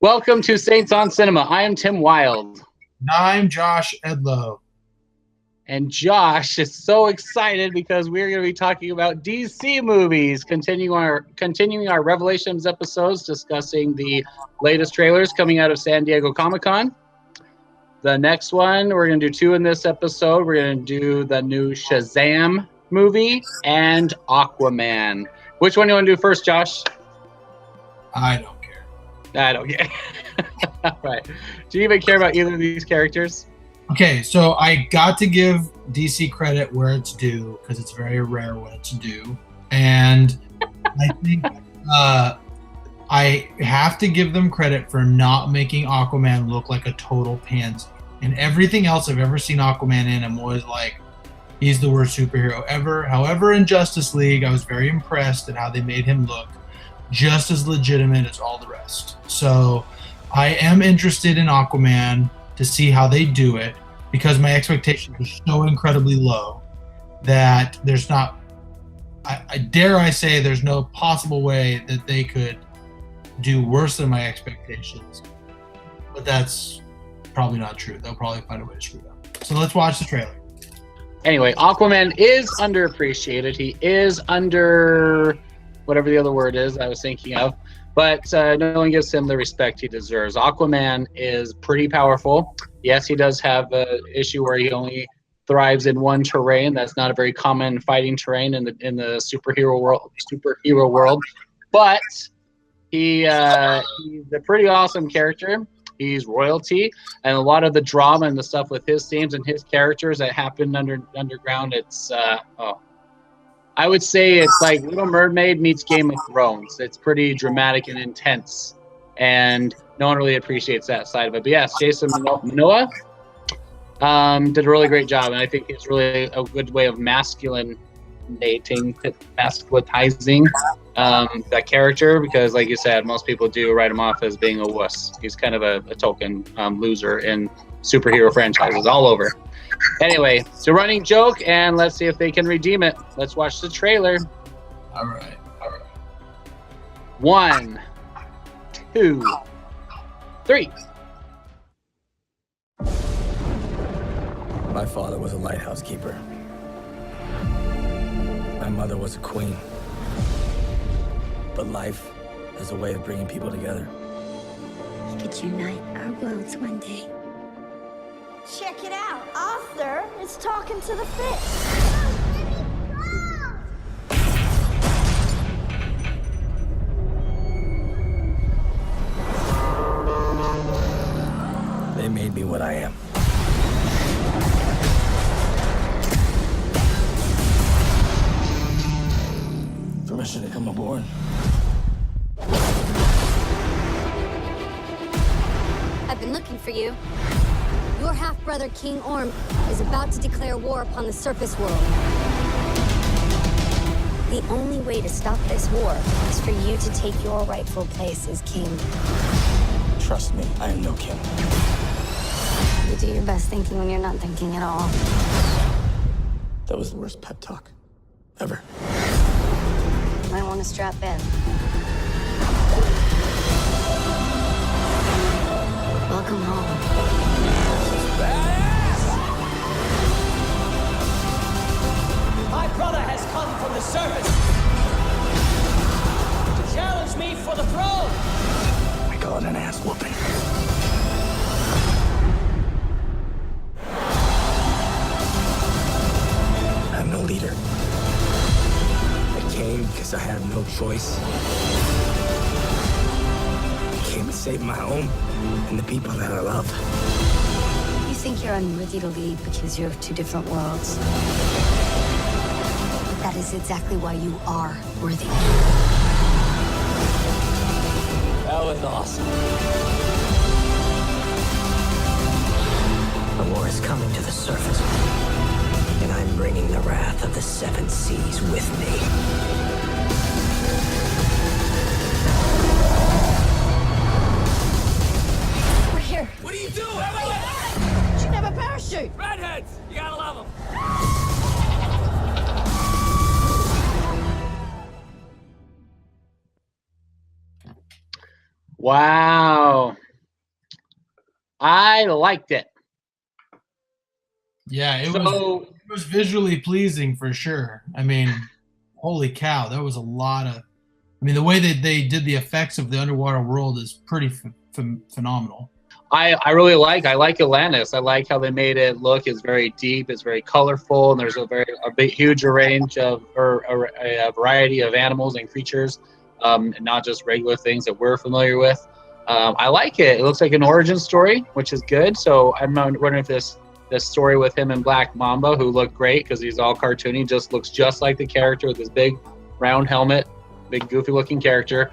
Welcome to Saints on Cinema. I am Tim Wild. And I'm Josh Edlow. And Josh is so excited because we're going to be talking about DC movies, continuing our Revelations episodes, discussing the latest trailers coming out of San Diego Comic-Con. The next one, we're going to do two in this episode. We're going to do the new Shazam movie and Aquaman. Which one do you want to do first, Josh? I don't care. I don't care. All right. Do you even care about either of these characters? Okay, so I got to give DC credit where it's due because it's very rare when it's due. And I think I have to give them credit for not making Aquaman look like a total pansy. And everything else I've ever seen Aquaman in, I'm always like, he's the worst superhero ever. However, in Justice League, I was very impressed at how they made him look just as legitimate as all the rest. So I am interested in Aquaman to see how they do it, because my expectations are so incredibly low that there's not, I dare I say, there's no possible way that they could do worse than my expectations. But that's probably not true. They'll probably find a way to screw it up. So let's watch the trailer. Anyway, Aquaman is underappreciated. He is under whatever the other word is I was thinking of. But no one gives him the respect he deserves. Aquaman is pretty powerful. Yes, he does have an issue where he only thrives in one terrain. That's not a very common fighting terrain in the superhero world. But he's a pretty awesome character. He's royalty, and a lot of the drama and the stuff with his themes and his characters that happened underground. It's I would say it's like Little Mermaid meets Game of Thrones. It's pretty dramatic and intense, and no one really appreciates that side of it. But yes, Jason Momoa did a really great job, and I think it's really a good way of masculinizing that character, because like you said, most people do write him off as being a wuss. He's kind of a token loser in superhero franchises all over. Anyway, it's a running joke, and let's see if they can redeem it. Let's watch the trailer. All right. 1, 2, 3. My father was a lighthouse keeper. My mother was a queen. But life is a way of bringing people together. We could unite our worlds one day. Check it out. Arthur is talking to the fish. They made me what I am. Permission to come aboard. I've been looking for you. Your half-brother, King Orm, is about to declare war upon the surface world. The only way to stop this war is for you to take your rightful place as king. Trust me, I am no king. You do your best thinking when you're not thinking at all. That was the worst pep talk ever. You might want to strap in. Welcome home. My brother has come from the surface to challenge me for the throne. We call it an ass whooping. I'm no leader. I came because I had no choice. I came to save my home and the people that I love. You think you're unworthy to lead because you're of two different worlds. But that is exactly why you are worthy. That was awesome. The war is coming to the surface, and I'm bringing the wrath of the seven seas with me. What are you doing? You should have a parachute. Redheads, you gotta love them. Wow. I liked it. Yeah, it was visually pleasing for sure. I mean, holy cow, that was a lot of. I mean, the way that they did the effects of the underwater world is pretty phenomenal. I really like Atlantis. I like how they made it look. It's very deep. It's very colorful, and there's a big, huge range of a variety of animals and creatures, and not just regular things that we're familiar with. I like it. It looks like an origin story, which is good. So I'm wondering if this story with him and Black Mamba, who looked great because he's all cartoony, just looks just like the character with his big round helmet, big goofy looking character,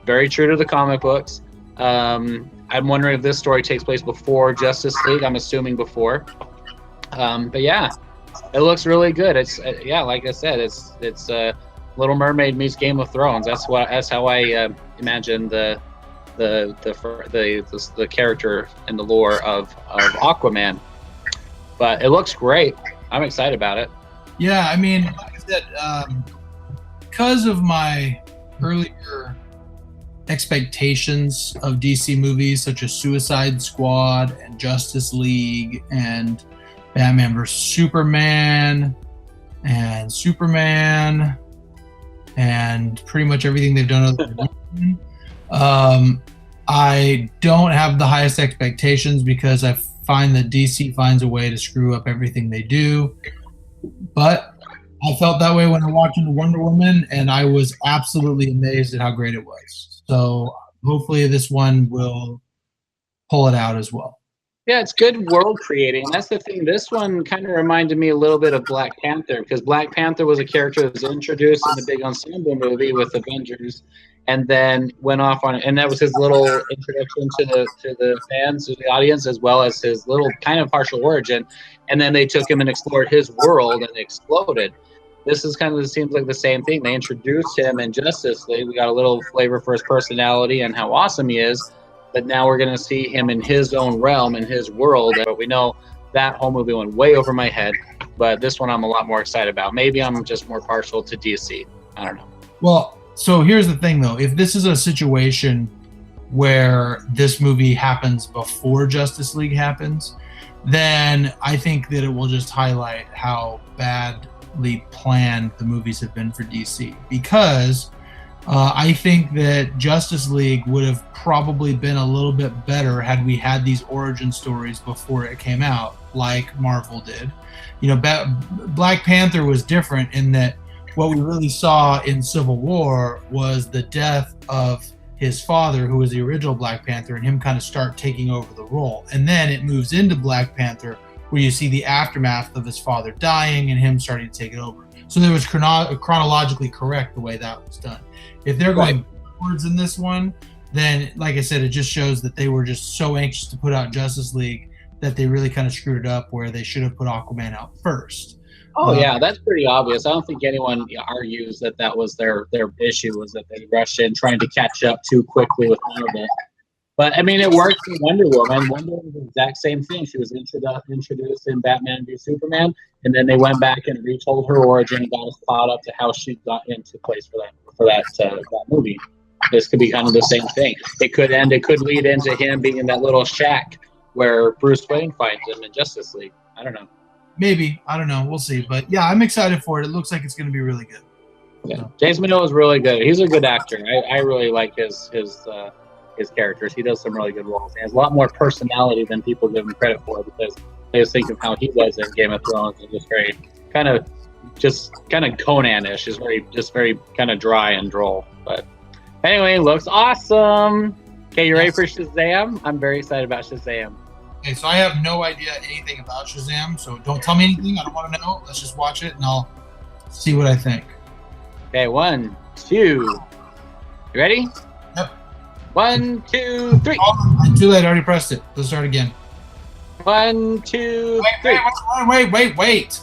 very true to the comic books. I'm wondering if this story takes place before Justice League. I'm assuming before. But yeah, it looks really good. It's like I said, it's Little Mermaid meets Game of Thrones. That's how I imagine the character and the lore of Aquaman. But it looks great. I'm excited about it. Yeah, I mean, like I said, because of my earlier expectations of DC movies such as Suicide Squad and Justice League and Batman vs Superman and pretty much everything they've done other than I don't have the highest expectations because I find that DC finds a way to screw up everything they do. But I felt that way when I watched Wonder Woman, and I was absolutely amazed at how great it was. So hopefully this one will pull it out as well. Yeah, it's good world creating. That's the thing. This one kind of reminded me a little bit of Black Panther, because Black Panther was a character that was introduced in the big ensemble movie with Avengers, and then went off on, and that was his little introduction to the fans, to the audience, as well as his little kind of partial origin. And then they took him and explored his world, and it exploded. This is kind of, it seems like the same thing. They introduced him in Justice League. We got a little flavor for his personality and how awesome he is. But now we're going to see him in his own realm, in his world. But we know that whole movie went way over my head. But this one I'm a lot more excited about. Maybe I'm just more partial to DC. I don't know. Well, so here's the thing, though. If this is a situation where this movie happens before Justice League happens, then I think that it will just highlight how badly planned the movies have been for DC. Because I think that Justice League would have probably been a little bit better had we had these origin stories before it came out, like Marvel did. You know, Black Panther was different in that what we really saw in Civil War was the death of his father, who was the original Black Panther, and him kind of start taking over the role. And then it moves into Black Panther, where you see the aftermath of his father dying and him starting to take it over. So there was chronologically correct the way that was done. If they're going backwards in this one, then, like I said, it just shows that they were just so anxious to put out Justice League that they really kind of screwed it up, where they should have put Aquaman out first. Oh, yeah, that's pretty obvious. I don't think anyone argues that was their issue, was that they rushed in trying to catch up too quickly with Marvel. But, I mean, it worked for Wonder Woman. Wonder Woman was the exact same thing. She was introduced in Batman v Superman, and then they went back and retold her origin and got us caught up to how she got into place for that movie. This could be kind of the same thing. It could lead into him being in that little shack where Bruce Wayne finds him in Justice League. I don't know. Maybe. I don't know. We'll see. But, yeah, I'm excited for it. It looks like it's going to be really good. Yeah. So. James Manille is really good. He's a good actor. I really like his characters. He does some really good roles. He has a lot more personality than people give him credit for, because they just think of how he was in Game of Thrones and just very kind of Conan-ish, is very kind of dry and droll. But anyway, looks awesome. Okay, you ready for Shazam? I'm very excited about Shazam. Okay, so I have no idea anything about Shazam, so don't tell me anything. I don't want to know. Let's just watch it and I'll see what I think. Okay, 1, 2. You ready? Yep. 1, 2, 3. Oh, too late. I already pressed it. Let's start again. 1, 2, 3. Wait.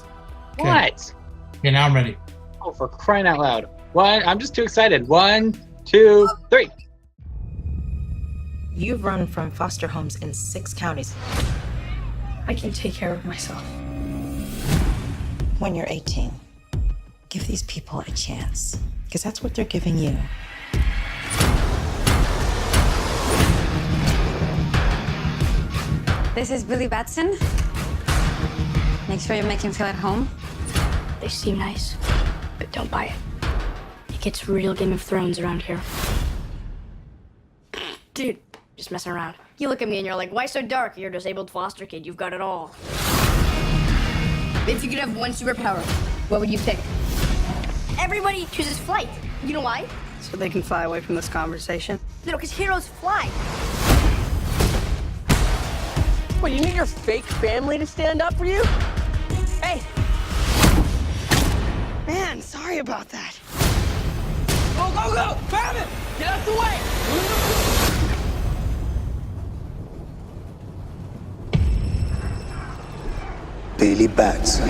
Okay. What? Okay, now I'm ready. Oh, for crying out loud. I'm just too excited. 1, 2, 3. You've run from foster homes in 6 counties. I can take care of myself. When you're 18, give these people a chance, because that's what they're giving you. This is Billy Batson. Make sure you make him feel at home. They seem nice, but don't buy it. It gets real Game of Thrones around here. Dude, just messing around. You look at me and you're like, why so dark? You're a disabled foster kid. You've got it all. If you could have one superpower, what would you pick? Everybody chooses flight. You know why? So they can fly away from this conversation. No, because heroes fly. What, you need your fake family to stand up for you? Hey! Man, sorry about that. Go, go, go! Grab it! Get out the way! Billy Batson,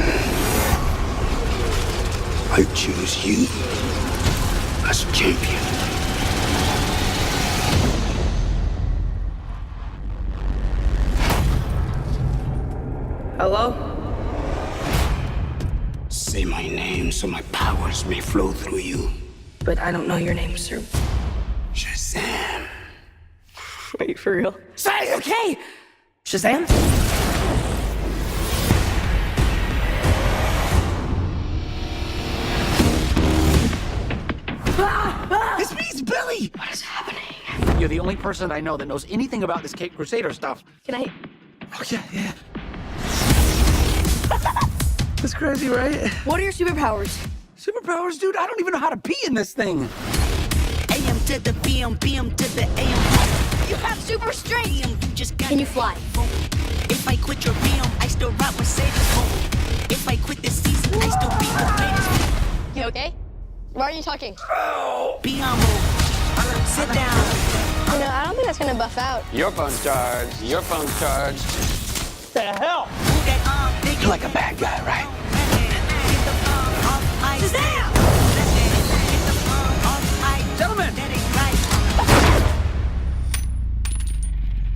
I choose you as champion. Hello? Say my name so my powers may flow through you. But I don't know your name, sir. Shazam. Wait, for real? Say okay! Shazam? This means Billy! What is happening? You're the only person I know that knows anything about this Cape Crusader stuff. Can I... Oh, yeah. That's crazy, right? What are your superpowers? Superpowers, dude? I don't even know how to pee in this thing. AM to the PM, PM to the AM. You have super strength! You just got Can you fly? If I quit your PM, I still rock Mercedes. If I quit this season, I still be the greatest. You okay? Why are you talking? PM, sit down. You know, I don't think that's gonna buff out. Your phone's charged. Your phone's charged. The hell? Move that big You're like a bad guy, right? Shazam! Gentlemen!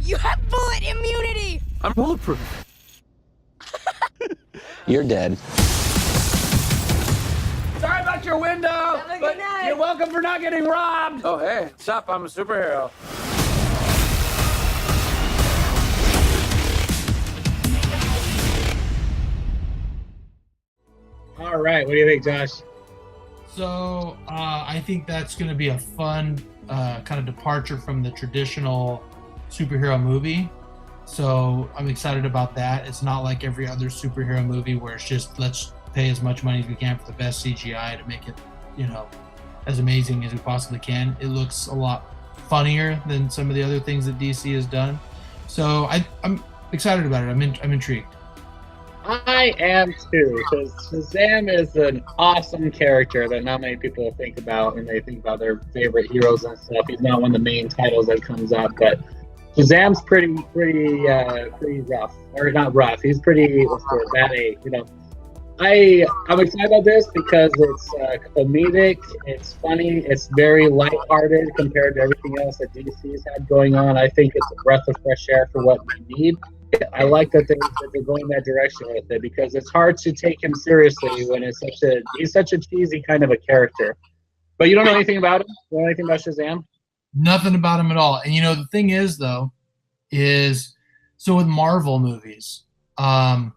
You have bullet immunity! I'm bulletproof. You're dead. Sorry about your window, but you're welcome for not getting robbed. Oh, hey, what's up? I'm a superhero. All right, what do you think, Josh? So I think that's going to be a fun kind of departure from the traditional superhero movie. So I'm excited about that. It's not like every other superhero movie where it's just let's pay as much money as we can for the best CGI to make it, as amazing as we possibly can. It looks a lot funnier than some of the other things that DC has done. So I'm excited about it. I'm intrigued. I am too, because Shazam is an awesome character that not many people think about when they think about their favorite heroes and stuff. He's not one of the main titles that comes up, but Shazam's pretty rough, or not rough. He's pretty bad A. I'm excited about this because it's comedic, it's funny, it's very lighthearted compared to everything else that DC's had going on. I think it's a breath of fresh air for what we need. I like that they're going that direction with it because it's hard to take him seriously when he's such a cheesy kind of a character. But you don't know anything about him? You know anything about Shazam? Nothing about him at all. And the thing is, though, so with Marvel movies, I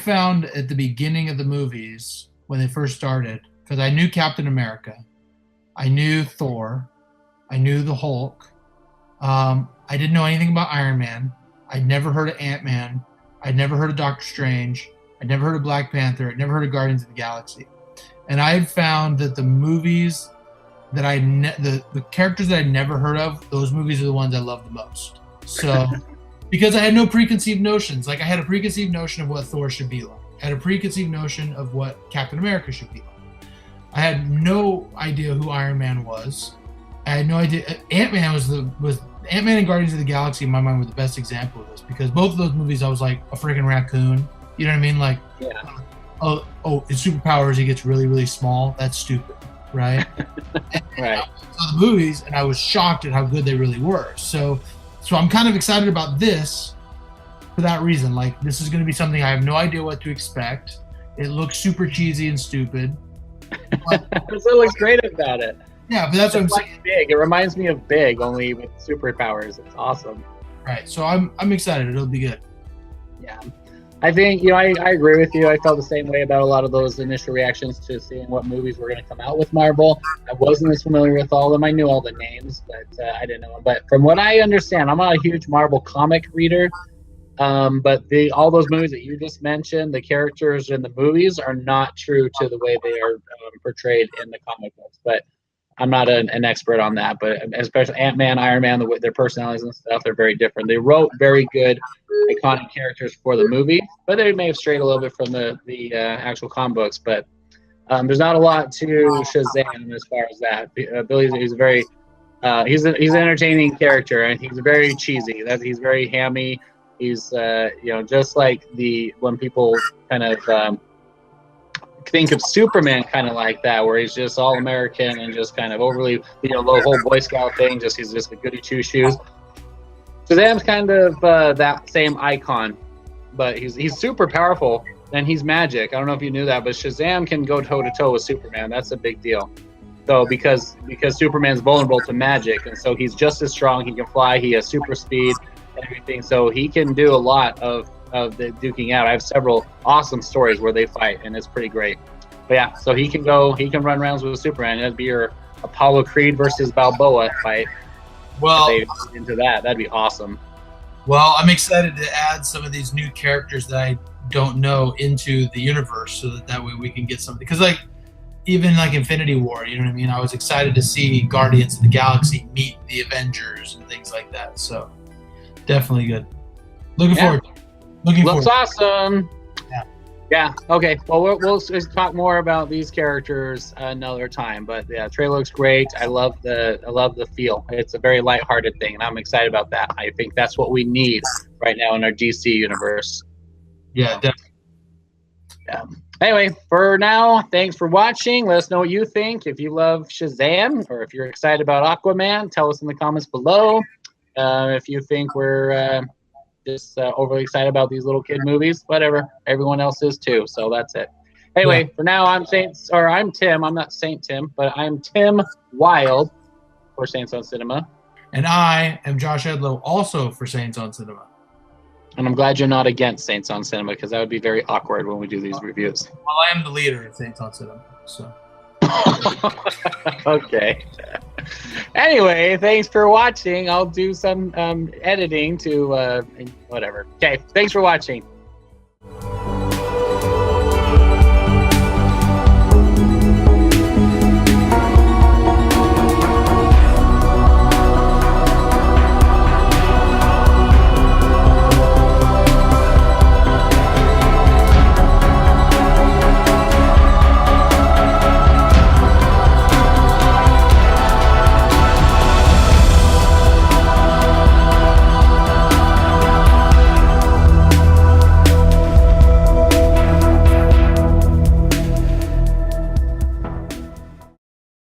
found at the beginning of the movies when they first started, because I knew Captain America, I knew Thor, I knew the Hulk, I didn't know anything about Iron Man. I'd never heard of Ant-Man. I'd never heard of Doctor Strange. I'd never heard of Black Panther. I'd never heard of Guardians of the Galaxy. And I had found that the movies that the characters that I'd never heard of, those movies are the ones I love the most. So, because I had no preconceived notions. Like I had a preconceived notion of what Thor should be like. I had a preconceived notion of what Captain America should be like. I had no idea who Iron Man was. I had no idea. Ant-Man was Ant-Man and Guardians of the Galaxy in my mind were the best example of this because both of those movies I was like a freaking raccoon. You know what I mean? Like, yeah. Oh, his superpowers, he gets really, really small. That's stupid, right? Right. I saw the movies and I was shocked at how good they really were. So I'm kind of excited about this for that reason. Like, this is going to be something I have no idea what to expect. It looks super cheesy and stupid. That's what looks great about it. Yeah, but that's what I'm saying. Big. It reminds me of Big, only with superpowers. It's awesome. Right. So I'm excited. It'll be good. Yeah. I think, I agree with you. I felt the same way about a lot of those initial reactions to seeing what movies were going to come out with Marvel. I wasn't as familiar with all of them. I knew all the names, but I didn't know them. But from what I understand, I'm not a huge Marvel comic reader. But all those movies that you just mentioned, the characters in the movies are not true to the way they are portrayed in the comic books. But I'm not an expert on that. But especially Ant-Man, Iron Man, their personalities and stuff, they're very different. They wrote very good, iconic characters for the movie, but they may have strayed a little bit from the actual comic books. But there's not a lot to Shazam as far as that. Billy, he's a very he's an entertaining character, and he's very cheesy. He's very hammy. He's just like when people kind of think of Superman kind of like that, where he's just all American and just kind of overly, the whole Boy Scout thing. He's just a goody two shoes. Shazam's kind of that same icon, but he's super powerful and he's magic. I don't know if you knew that, but Shazam can go toe to toe with Superman. That's a big deal. So because Superman's vulnerable to magic, and so he's just as strong. He can fly. He has super speed and everything. So he can do a lot of the duking out. I have several awesome stories where they fight, and it's pretty great. But yeah, so he can run rounds with Superman. That'd be your Apollo Creed versus Balboa fight. Well, if they into that'd be awesome. Well, I'm excited to add some of these new characters that I don't know into the universe, so that way we can get something. Because even Infinity War, you know what I mean? I was excited to see Guardians of the Galaxy meet the Avengers and things like that. So definitely good. Looking forward to it. Looks awesome. Yeah. Okay. Well, we'll talk more about these characters another time. But yeah, trailer looks great. I love the feel. It's a very lighthearted thing, and I'm excited about that. I think that's what we need right now in our DC universe. Yeah, definitely. Yeah. Anyway, for now, thanks for watching. Let us know what you think. If you love Shazam or if you're excited about Aquaman, tell us in the comments below. If you think we're just overly excited about these little kid movies, whatever. Everyone else is too, so that's it. Anyway, For now, I'm Tim. I'm not Saint Tim, but I'm Tim Wild for Saints on Cinema. And I am Josh Edlow, also for Saints on Cinema. And I'm glad you're not against Saints on Cinema, because that would be very awkward when we do these reviews. Well, I am the leader of Saints on Cinema, so. Okay. Anyway, thanks for watching. I'll do some editing to whatever. Okay, thanks for watching.